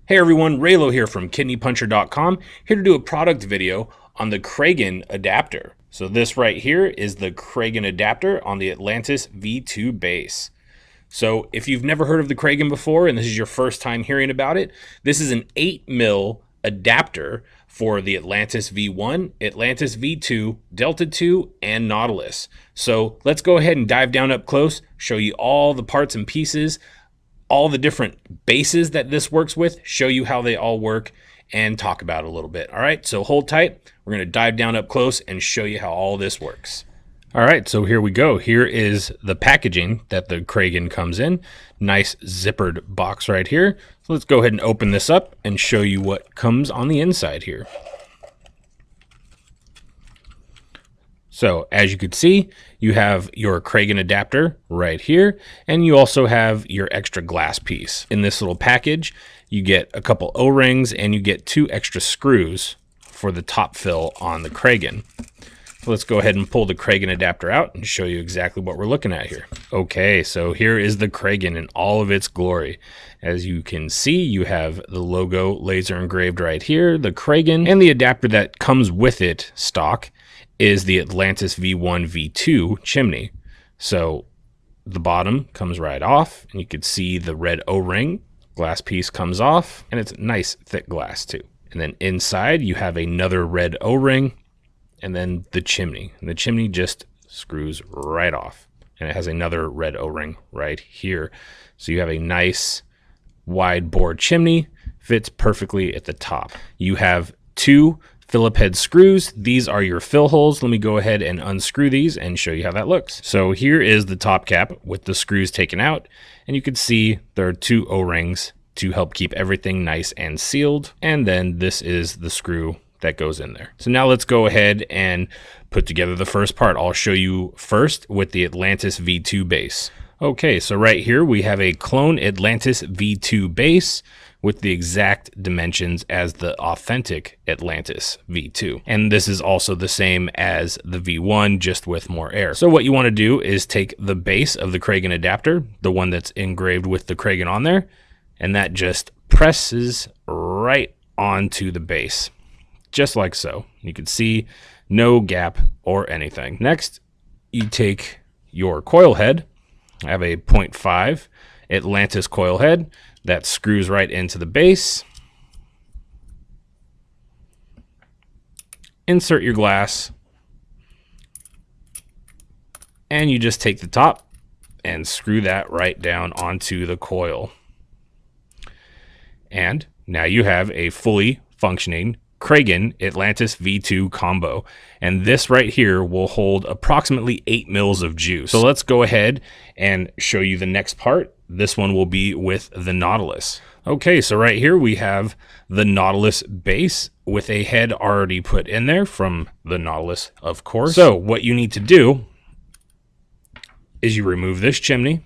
Hey everyone, Raylo here from KidneyPuncher.com, here to do a product video on the Kraigen adapter. So this right here is the Kraigen adapter on the Atlantis V2 base. So if you've never heard of the Kraigen before and this is your first time hearing about it, this is an 8mm adapter for the Atlantis V1, Atlantis V2, Delta II, and Nautilus. So let's go ahead and dive down up close, show you all the parts and pieces, all the different bases that this works with, show you how they all work, and talk about it a little bit. All right, so hold tight. We're going to dive down up close and show you how all this works. All right, so here we go. Here is the packaging that the Kraigen comes in. Nice zippered box right here. So let's go ahead and open this up and show you what comes on the inside here. So as you could see, you have your Kraigen adapter right here, and you also have your extra glass piece. In this little package, you get a couple O-rings and you get 2 extra screws for the top fill on the Kraigen. So let's go ahead and pull the Kraigen adapter out and show you exactly what we're looking at here. Okay, so here is the Kraigen in all of its glory. As you can see, you have the logo laser engraved right here, the Kraigen, and the adapter that comes with it stock is the Atlantis V1 V2 chimney. So the bottom comes right off, and you can see the red O-ring glass piece comes off, and it's nice thick glass too. And then inside you have another red O-ring, and then the chimney. And the chimney just screws right off, and it has another red O-ring right here. So you have a nice wide bore chimney, fits perfectly at the top. You have 2 Phillips head screws. These are your fill holes. Let me go ahead and unscrew these and show you how that looks. So here is the top cap with the screws taken out, and you can see there are 2 O-rings to help keep everything nice and sealed. And then this is the screw that goes in there. So now let's go ahead and put together the first part. I'll show you first with the Atlantis V2 base. Okay, so right here we have a clone Atlantis V2 base with the exact dimensions as the authentic Atlantis V2. And this is also the same as the V1, just with more air. So what you want to do is take the base of the Kraigen adapter, the one that's engraved with the Kraigen on there, and that just presses right onto the base, just like so. You can see no gap or anything. Next, you take your coil head. I have a 0.5 Atlantis coil head that screws right into the base. Insert your glass, and you just take the top and screw that right down onto the coil. And now you have a fully functioning Kraigen Atlantis V2 combo, and this right here will hold approximately 8 mils of juice. So let's go ahead and show you the next part. This one will be with the Nautilus. Okay, so right here we have the Nautilus base with a head already put in there from the Nautilus, of course. So what you need to do is you remove this chimney,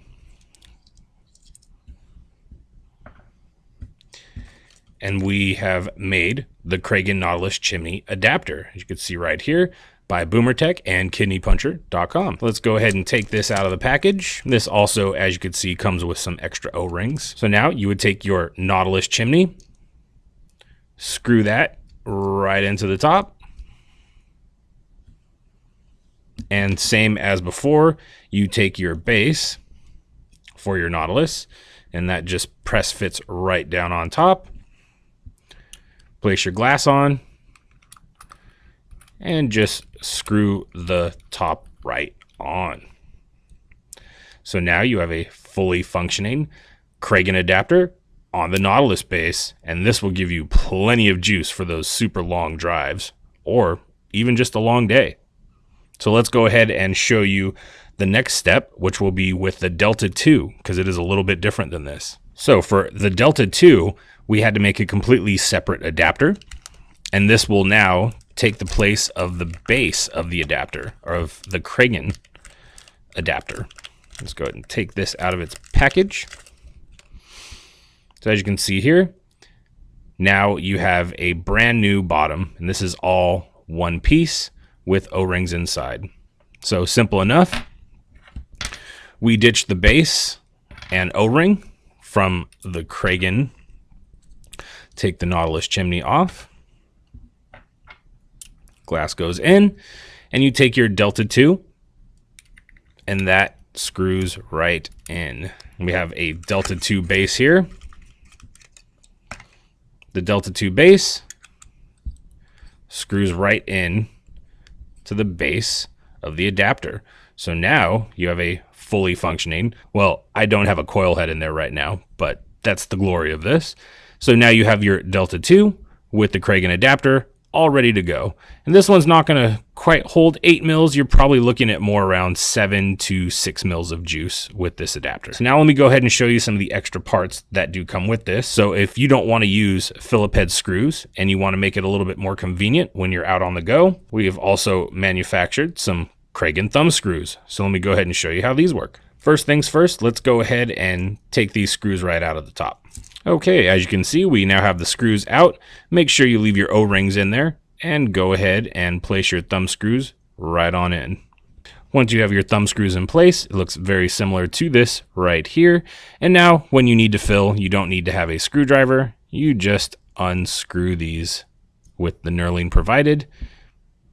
and we have made the Kraigen Nautilus Chimney adapter, as you can see right here, by Boomertech and KidneyPuncher.com. Let's go ahead and take this out of the package. This also, as you can see, comes with some extra O-rings. So now you would take your Nautilus chimney, screw that right into the top, and same as before, you take your base for your Nautilus, and that just press fits right down on top. Place your glass on, and just screw the top right on. So now you have a fully functioning Kraigen adapter on the Nautilus base, and this will give you plenty of juice for those super long drives or even just a long day. So let's go ahead and show you the next step, which will be with the Delta II, because it is a little bit different than this. So for the Delta II, we had to make a completely separate adapter, and this will now take the place of the base of the adapter, or of the Kraigen adapter. Let's go ahead and take this out of its package. So as you can see here, now you have a brand new bottom, and this is all one piece with O-rings inside. So simple enough. We ditched the base and O-ring from the Kraigen take the Nautilus Chimney off. Glass goes in, and you take your Delta 2, and that screws right in. We have a Delta 2 base here. The Delta 2 base screws right in to the base of the adapter. So now you have a fully functioning, well, I don't have a coil head in there right now, but that's the glory of this. So now you have your Delta 2 with the Kraigen adapter all ready to go. And this one's not going to quite hold 8 mils. You're probably looking at more around 7 to 6 mils of juice with this adapter. So now let me go ahead and show you some of the extra parts that do come with this. So if you don't want to use Phillips head screws and you want to make it a little bit more convenient when you're out on the go, we have also manufactured some Kraigen thumb screws. So let me go ahead and show you how these work. First things first, let's go ahead and take these screws right out of the top. Okay, as you can see, we now have the screws out. Make sure you leave your O-rings in there and go ahead and place your thumb screws right on in. Once you have your thumb screws in place, it looks very similar to this right here. And now when you need to fill, you don't need to have a screwdriver. You just unscrew these with the knurling provided,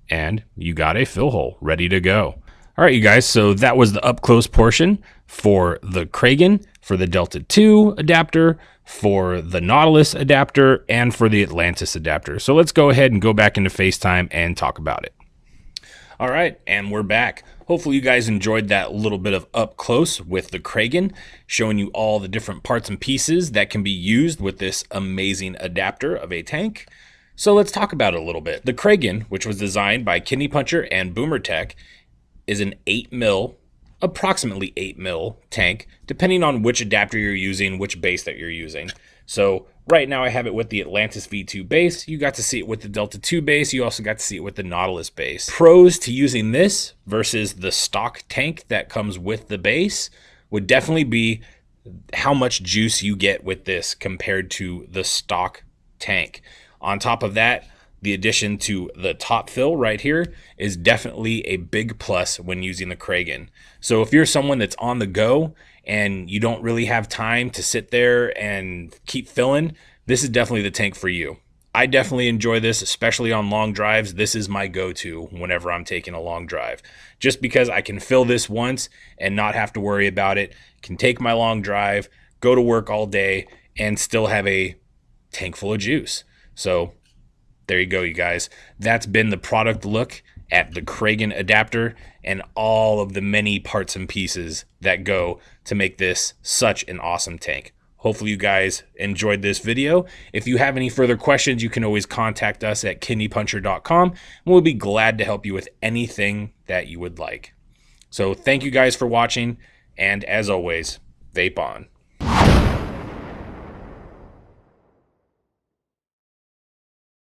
and you got a fill hole ready to go. All right, you guys, so that was the up close portion for the Kraigen, for the Delta 2 adapter, for the Nautilus adapter, and for the Atlantis adapter. So let's go ahead and go back into FaceTime and talk about it. All right, and we're back. Hopefully you guys enjoyed that little bit of up close with the Kraigen, showing you all the different parts and pieces that can be used with this amazing adapter of a tank. So let's talk about it a little bit. The Kraigen, which was designed by Kidney Puncher and Boomer Tech, is an 8 mil, approximately 8 mil tank, depending on which adapter you're using, which base that you're using. So right now I have it with the Atlantis V2 base. You got to see it with the Delta 2 base. You also got to see it with the Nautilus base. Pros to using this versus the stock tank that comes with the base would definitely be how much juice you get with this compared to the stock tank. On top of that, the addition to the top fill right here is definitely a big plus when using the Kraigen. So if you're someone that's on the go and you don't really have time to sit there and keep filling, this is definitely the tank for you. I definitely enjoy this, especially on long drives. This is my go-to whenever I'm taking a long drive, just because I can fill this once and not have to worry about it. Can take my long drive, go to work all day, and still have a tank full of juice. So there you go, you guys. That's been the product look at the Kraigen adapter and all of the many parts and pieces that go to make this such an awesome tank. Hopefully you guys enjoyed this video. If you have any further questions, you can always contact us at kidneypuncher.com, and we'll be glad to help you with anything that you would like. So thank you guys for watching, and as always, vape on.